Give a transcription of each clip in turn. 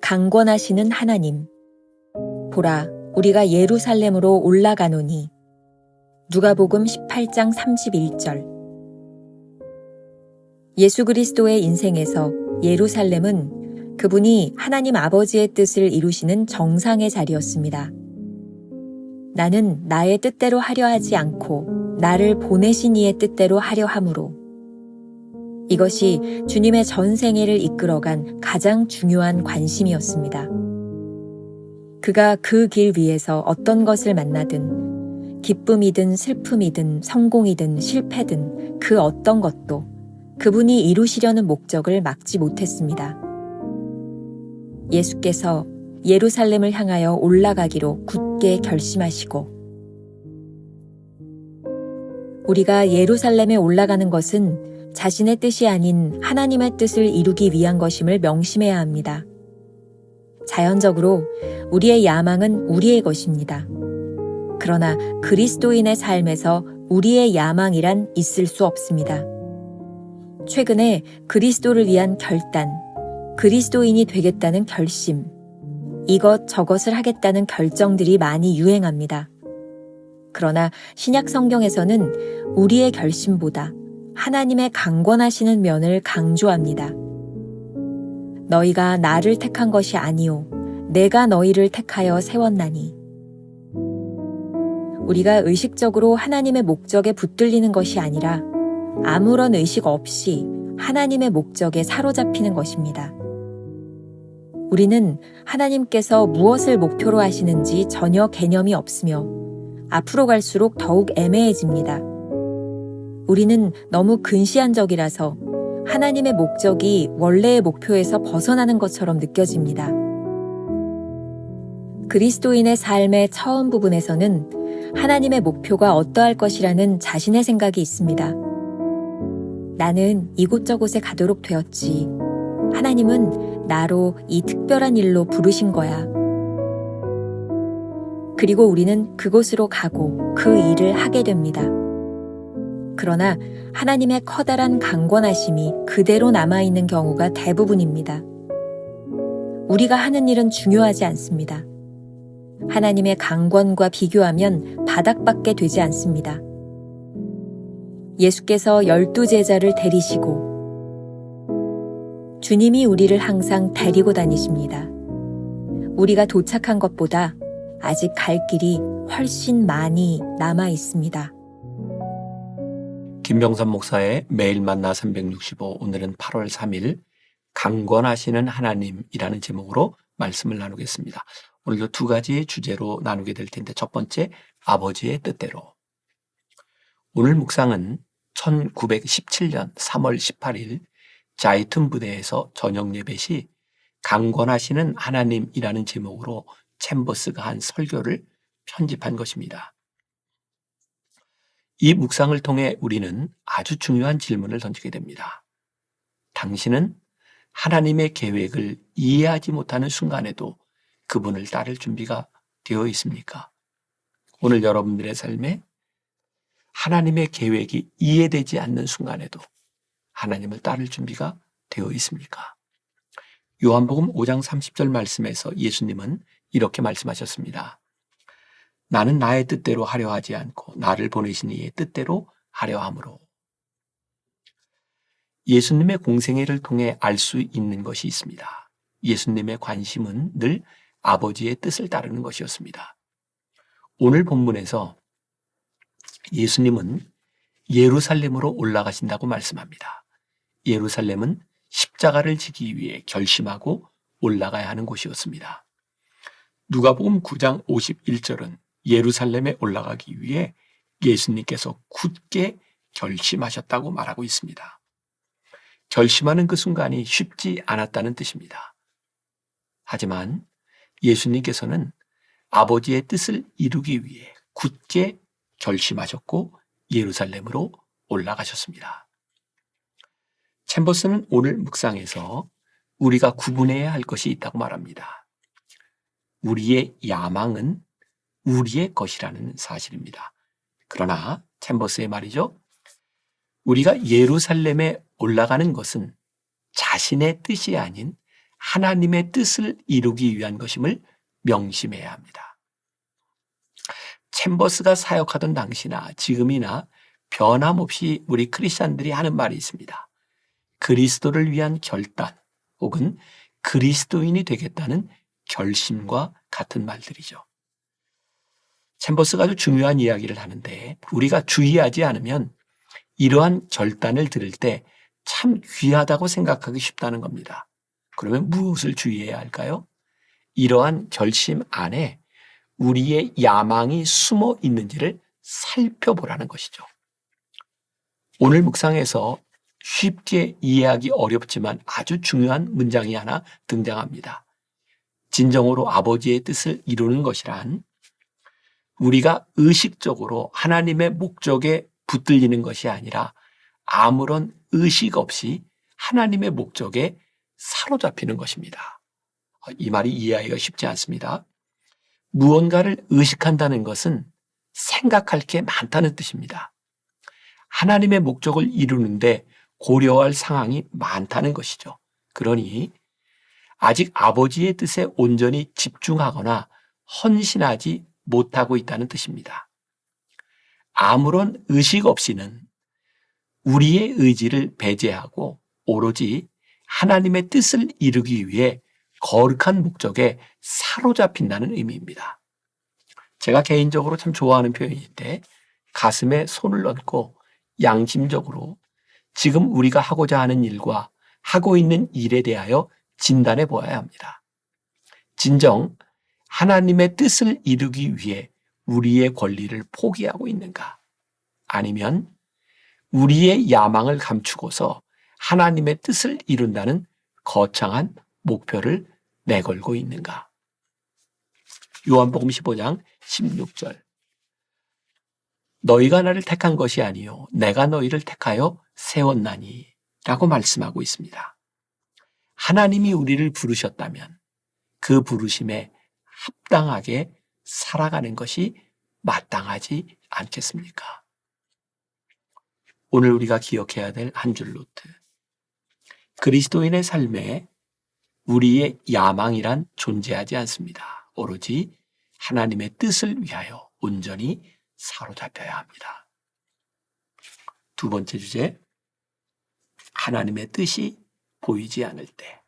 강권하시는 하나님. 보라, 우리가 예루살렘으로 올라가노니. 누가복음 18장 31절. 예수 그리스도의 인생에서 예루살렘은 그분이 하나님 아버지의 뜻을 이루시는 정상의 자리였습니다. 나는 나의 뜻대로 하려 하지 않고 나를 보내신 이의 뜻대로 하려 함으로. 이것이 주님의 전생애를 이끌어간 가장 중요한 관심이었습니다. 그가 그 길 위에서 어떤 것을 만나든 기쁨이든 슬픔이든 성공이든 실패든 그 어떤 것도 그분이 이루시려는 목적을 막지 못했습니다. 예수께서 예루살렘을 향하여 올라가기로 굳게 결심하시고 우리가 예루살렘에 올라가는 것은 자신의 뜻이 아닌 하나님의 뜻을 이루기 위한 것임을 명심해야 합니다. 자연적으로 우리의 야망은 우리의 것입니다. 그러나 그리스도인의 삶에서 우리의 야망이란 있을 수 없습니다. 최근에 그리스도를 위한 결단, 그리스도인이 되겠다는 결심, 이것 저것을 하겠다는 결정들이 많이 유행합니다. 그러나 신약 성경에서는 우리의 결심보다 하나님의 강권하시는 면을 강조합니다. 너희가 나를 택한 것이 아니요 내가 너희를 택하여 세웠나니. 우리가 의식적으로 하나님의 목적에 붙들리는 것이 아니라 아무런 의식 없이 하나님의 목적에 사로잡히는 것입니다. 우리는 하나님께서 무엇을 목표로 하시는지 전혀 개념이 없으며 앞으로 갈수록 더욱 애매해집니다. 우리는 너무 근시안적이라서 하나님의 목적이 원래의 목표에서 벗어나는 것처럼 느껴집니다. 그리스도인의 삶의 처음 부분에서는 하나님의 목표가 어떠할 것이라는 자신의 생각이 있습니다. 나는 이곳저곳에 가도록 되었지. 하나님은 나로 이 특별한 일로 부르신 거야. 그리고 우리는 그곳으로 가고 그 일을 하게 됩니다. 그러나 하나님의 커다란 강권하심이 그대로 남아있는 경우가 대부분입니다. 우리가 하는 일은 중요하지 않습니다. 하나님의 강권과 비교하면 바닥밖에 되지 않습니다. 예수께서 12 제자를 데리시고 주님이 우리를 항상 데리고 다니십니다. 우리가 도착한 것보다 아직 갈 길이 훨씬 많이 남아 있습니다. 김병선 목사의 매일 만나 365, 오늘은 8월 3일 강권하시는 하나님이라는 제목으로 말씀을 나누겠습니다. 오늘도 두 가지 주제로 나누게 될 텐데, 첫 번째, 아버지의 뜻대로. 오늘 묵상은 1917년 3월 18일 자이툰 부대에서 저녁 예배 시 강권하시는 하나님이라는 제목으로 챔버스가 한 설교를 편집한 것입니다. 이 묵상을 통해 우리는 아주 중요한 질문을 던지게 됩니다. 당신은 하나님의 계획을 이해하지 못하는 순간에도 그분을 따를 준비가 되어 있습니까? 오늘 여러분들의 삶에 하나님의 계획이 이해되지 않는 순간에도 하나님을 따를 준비가 되어 있습니까? 요한복음 5장 30절 말씀에서 예수님은 이렇게 말씀하셨습니다. 나는 나의 뜻대로 하려 하지 않고 나를 보내신 이의 뜻대로 하려 함으로. 예수님의 공생애를 통해 알 수 있는 것이 있습니다. 예수님의 관심은 늘 아버지의 뜻을 따르는 것이었습니다. 오늘 본문에서 예수님은 예루살렘으로 올라가신다고 말씀합니다. 예루살렘은 십자가를 지기 위해 결심하고 올라가야 하는 곳이었습니다. 누가복음 9장 51절은 예루살렘에 올라가기 위해 예수님께서 굳게 결심하셨다고 말하고 있습니다. 결심하는 그 순간이 쉽지 않았다는 뜻입니다. 하지만 예수님께서는 아버지의 뜻을 이루기 위해 굳게 결심하셨고 예루살렘으로 올라가셨습니다. 챔버스는 오늘 묵상에서 우리가 구분해야 할 것이 있다고 말합니다. 우리의 야망은 우리의 것이라는 사실입니다. 그러나 챔버스의 말이죠. 우리가 예루살렘에 올라가는 것은 자신의 뜻이 아닌 하나님의 뜻을 이루기 위한 것임을 명심해야 합니다. 챔버스가 사역하던 당시나 지금이나 변함없이 우리 크리스찬들이 하는 말이 있습니다. 그리스도를 위한 결단 혹은 그리스도인이 되겠다는 결심과 같은 말들이죠. 챔버스가 아주 중요한 이야기를 하는데 우리가 주의하지 않으면 이러한 결단을 들을 때 참 귀하다고 생각하기 쉽다는 겁니다. 그러면 무엇을 주의해야 할까요? 이러한 결심 안에 우리의 야망이 숨어 있는지를 살펴보라는 것이죠. 오늘 묵상에서 쉽게 이해하기 어렵지만 아주 중요한 문장이 하나 등장합니다. 진정으로 아버지의 뜻을 이루는 것이란 우리가 의식적으로 하나님의 목적에 붙들리는 것이 아니라 아무런 의식 없이 하나님의 목적에 사로잡히는 것입니다. 이 말이 이해하기가 쉽지 않습니다. 무언가를 의식한다는 것은 생각할 게 많다는 뜻입니다. 하나님의 목적을 이루는데 고려할 상황이 많다는 것이죠. 그러니 아직 아버지의 뜻에 온전히 집중하거나 헌신하지 못하고 있다는 뜻입니다. 아무런 의식 없이는 우리의 의지를 배제하고 오로지 하나님의 뜻을 이루기 위해 거룩한 목적에 사로잡힌다는 의미입니다. 제가 개인적으로 참 좋아하는 표현인데 가슴에 손을 얹고 양심적으로 지금 우리가 하고자 하는 일과 하고 있는 일에 대하여 진단해 보아야 합니다. 진정 하나님의 뜻을 이루기 위해 우리의 권리를 포기하고 있는가? 아니면 우리의 야망을 감추고서 하나님의 뜻을 이룬다는 거창한 목표를 내걸고 있는가? 요한복음 15장 16절. 너희가 나를 택한 것이 아니요 내가 너희를 택하여 세웠나니 라고 말씀하고 있습니다. 하나님이 우리를 부르셨다면 그 부르심에 합당하게 살아가는 것이 마땅하지 않겠습니까? 오늘 우리가 기억해야 될 한 줄 노트. 그리스도인의 삶에 우리의 야망이란 존재하지 않습니다. 오로지 하나님의 뜻을 위하여 온전히 사로잡혀야 합니다. 두 번째 주제, 하나님의 뜻이 보이지 않을 때.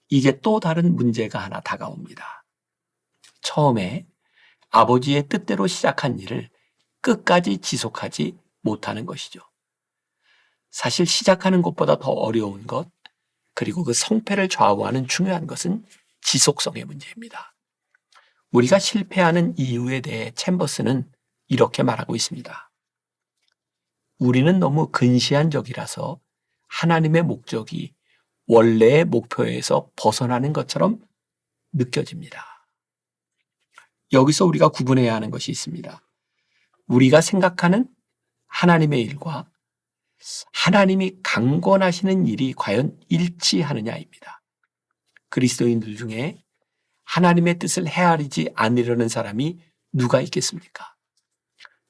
이게 또 다른 문제가 하나 다가옵니다. 처음에 아버지의 뜻대로 시작한 일을 끝까지 지속하지 못하는 것이죠. 사실 시작하는 것보다 더 어려운 것, 그리고 그 성패를 좌우하는 중요한 것은 지속성의 문제입니다. 우리가 실패하는 이유에 대해 챔버스는 이렇게 말하고 있습니다. 우리는 너무 근시안적이라서 하나님의 목적이 원래의 목표에서 벗어나는 것처럼 느껴집니다. 여기서 우리가 구분해야 하는 것이 있습니다. 우리가 생각하는 하나님의 일과 하나님이 강권하시는 일이 과연 일치하느냐입니다. 그리스도인들 중에 하나님의 뜻을 헤아리지 않으려는 사람이 누가 있겠습니까?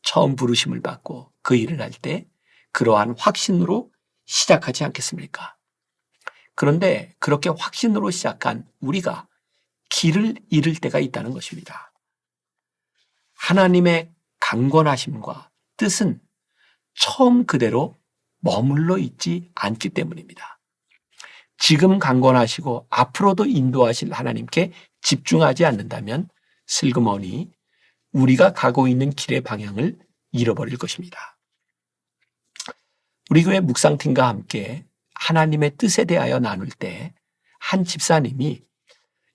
처음 부르심을 받고 그 일을 할 때 그러한 확신으로 시작하지 않겠습니까? 그런데 그렇게 확신으로 시작한 우리가 길을 잃을 때가 있다는 것입니다. 하나님의 강권하심과 뜻은 처음 그대로 머물러 있지 않기 때문입니다. 지금 강권하시고 앞으로도 인도하실 하나님께 집중하지 않는다면 슬그머니 우리가 가고 있는 길의 방향을 잃어버릴 것입니다. 우리 교회 묵상팀과 함께 하나님의 뜻에 대하여 나눌 때 한 집사님이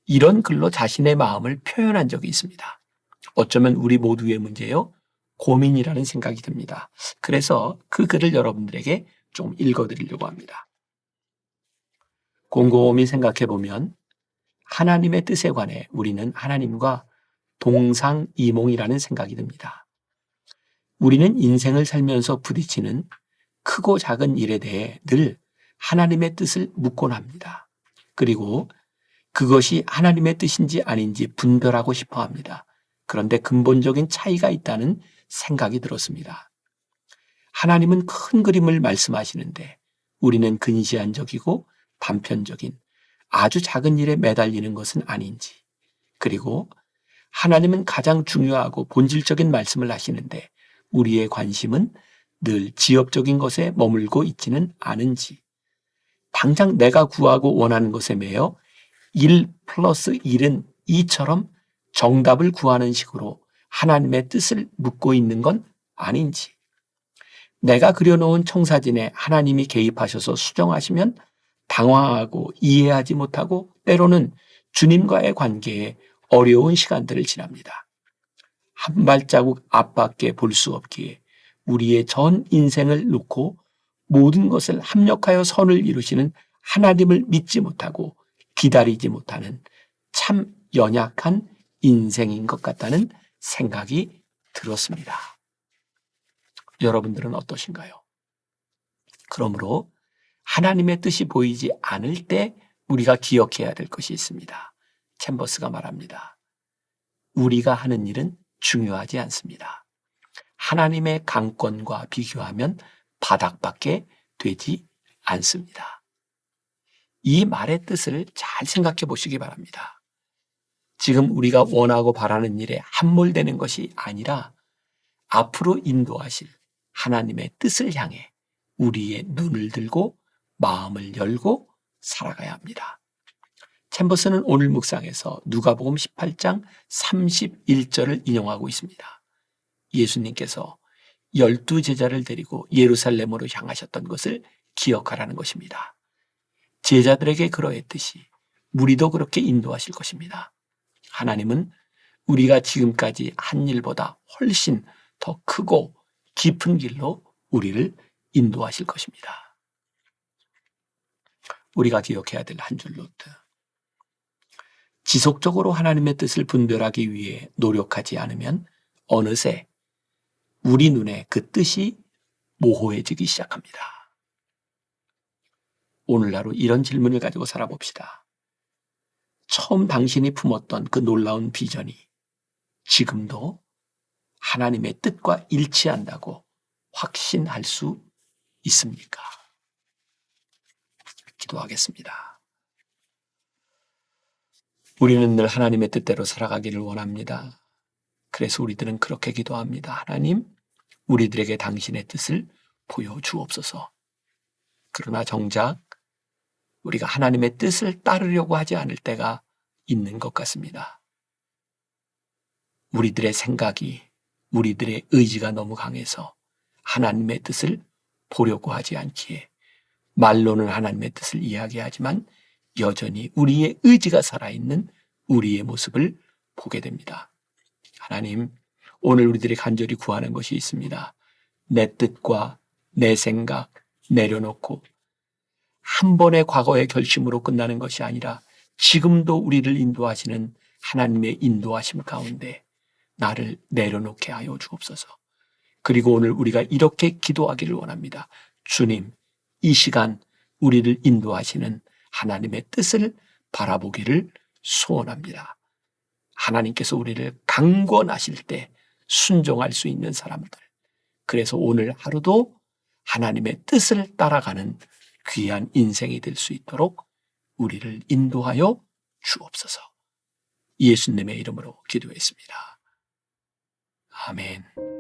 이런 글로 자신의 마음을 표현한 적이 있습니다. 어쩌면 우리 모두의 문제요, 고민이라는 생각이 듭니다. 그래서 그 글을 여러분들에게 좀 읽어드리려고 합니다. 곰곰이 생각해보면 하나님의 뜻에 관해 우리는 하나님과 동상이몽이라는 생각이 듭니다. 우리는 인생을 살면서 부딪히는 크고 작은 일에 대해 늘 하나님의 뜻을 묻곤 합니다. 그리고 그것이 하나님의 뜻인지 아닌지 분별하고 싶어 합니다. 그런데 근본적인 차이가 있다는 생각이 들었습니다. 하나님은 큰 그림을 말씀하시는데 우리는 근시안적이고 단편적인 아주 작은 일에 매달리는 것은 아닌지, 그리고 하나님은 가장 중요하고 본질적인 말씀을 하시는데 우리의 관심은 늘 지엽적인 것에 머물고 있지는 않은지, 당장 내가 구하고 원하는 것에 매여 1 플러스 1은 2처럼 정답을 구하는 식으로 하나님의 뜻을 묻고 있는 건 아닌지, 내가 그려놓은 청사진에 하나님이 개입하셔서 수정하시면 당황하고 이해하지 못하고 때로는 주님과의 관계에 어려운 시간들을 지납니다. 한 발자국 앞밖에 볼 수 없기에 우리의 전 인생을 놓고 모든 것을 합력하여 선을 이루시는 하나님을 믿지 못하고 기다리지 못하는 참 연약한 인생인 것 같다는 생각이 들었습니다. 여러분들은 어떠신가요? 그러므로 하나님의 뜻이 보이지 않을 때 우리가 기억해야 될 것이 있습니다. 챔버스가 말합니다. 우리가 하는 일은 중요하지 않습니다. 하나님의 강권과 비교하면 바닥밖에 되지 않습니다. 이 말의 뜻을 잘 생각해 보시기 바랍니다. 지금 우리가 원하고 바라는 일에 함몰되는 것이 아니라 앞으로 인도하실 하나님의 뜻을 향해 우리의 눈을 들고 마음을 열고 살아가야 합니다. 챔버스는 오늘 묵상에서 누가복음 18장 31절을 인용하고 있습니다. 예수님께서 12제자를 데리고 예루살렘으로 향하셨던 것을 기억하라는 것입니다. 제자들에게 그러했듯이 우리도 그렇게 인도하실 것입니다. 하나님은 우리가 지금까지 한 일보다 훨씬 더 크고 깊은 길로 우리를 인도하실 것입니다. 우리가 기억해야 될 한 줄 노트. 지속적으로 하나님의 뜻을 분별하기 위해 노력하지 않으면 어느새 우리 눈에 그 뜻이 모호해지기 시작합니다. 오늘 하루 이런 질문을 가지고 살아봅시다. 처음 당신이 품었던 그 놀라운 비전이 지금도 하나님의 뜻과 일치한다고 확신할 수 있습니까? 기도하겠습니다. 우리는 늘 하나님의 뜻대로 살아가기를 원합니다. 그래서 우리들은 그렇게 기도합니다. 하나님, 우리들에게 당신의 뜻을 보여주옵소서. 그러나 정작 우리가 하나님의 뜻을 따르려고 하지 않을 때가 있는 것 같습니다. 우리들의 생각이, 우리들의 의지가 너무 강해서 하나님의 뜻을 보려고 하지 않기에 말로는 하나님의 뜻을 이야기하지만 여전히 우리의 의지가 살아있는 우리의 모습을 보게 됩니다. 하나님, 오늘 우리들이 간절히 구하는 것이 있습니다. 내 뜻과 내 생각 내려놓고 한 번의 과거의 결심으로 끝나는 것이 아니라 지금도 우리를 인도하시는 하나님의 인도하심 가운데 나를 내려놓게 하여 주옵소서. 그리고 오늘 우리가 이렇게 기도하기를 원합니다. 주님, 이 시간 우리를 인도하시는 하나님의 뜻을 바라보기를 소원합니다. 하나님께서 우리를 강권하실 때 순종할 수 있는 사람들. 그래서 오늘 하루도 하나님의 뜻을 따라가는 귀한 인생이 될 수 있도록 우리를 인도하여 주옵소서. 예수님의 이름으로 기도했습니다. 아멘.